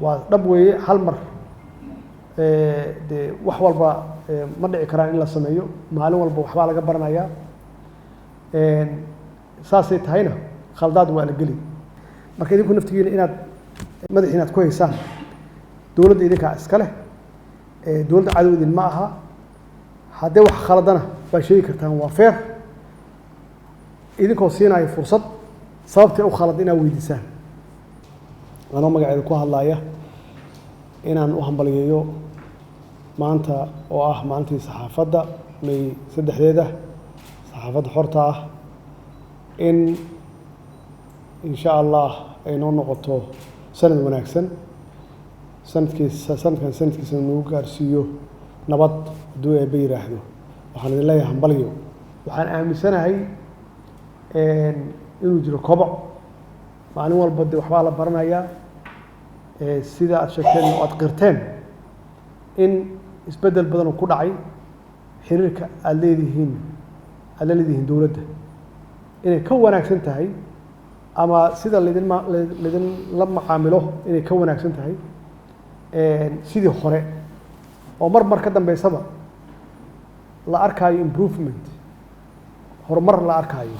ودب وي هل مر de wax walba ma dhici karaan in la sameeyo maalin walba waxba laga baranaya saasay tahayna khaldaad waa la geli marka idinku naftigiina inaad madaxiina ku haysaan dawladda idinka iska leh dawladda cadowdin ma aha haddii wax khaladana baa sheegi kartaan waa fair idinkoo siinaya fursad sababtay u khalad inaad weydiisaan anoo magaceeda ku hadlaya inaan u hambaliyeeyo maanta oo ah maalintii saxaafadda May 3 saxaafadda xorta ah in sha Allah ay noo noqoto sanad wanaagsan sanadkiisa noo gaarsiiyo nabad hadduu ay yiraahdo waxaan idin leeyahay hambaliyo waxaan aaminsanahay inuu jiro koboc maalin walba waxbaa la baranayaa sida aad sheegteen oo aad qirteen in isbedel badan oo ku dhacay xiriirka aad leedihiin dawladda inay ka wanaagsan tahay ama sida lidin la macaamilo inay ka wanaagsan tahay sidii hore oo mar ka dambeysaba la arkayo improvement horumar la arkayo